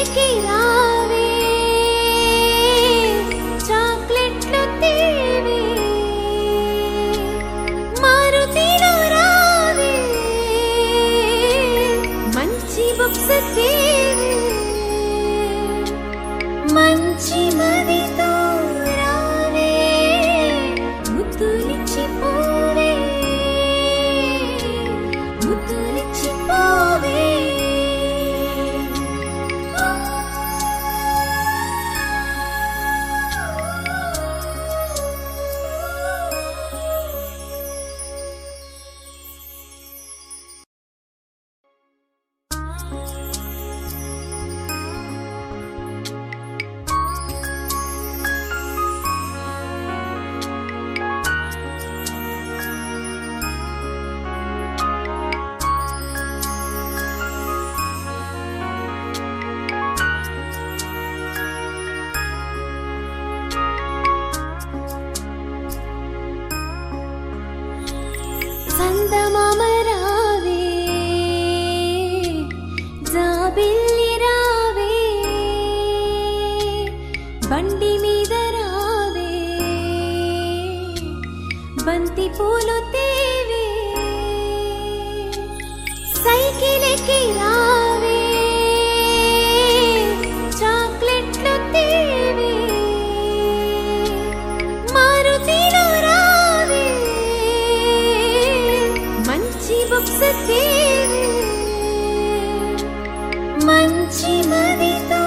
సైకిలెక్కి రావే చాక్లెట్లు తేవే మారుతిలో రావే మంచి బుక్స్ తేవే మంచి మదితో రావే ముద్దులిచ్చి పోవే ముద్దులిచ్చి పోవే చందమామ రావే జాబిల్లి రావే బండి మీద రావే బంతి పూలు తేవే సైకిలెక్కి రావే చాక్లెట్లు తేవే మారుతిలో రావే మంచి బుక్స్ తేవే మంచి మదితో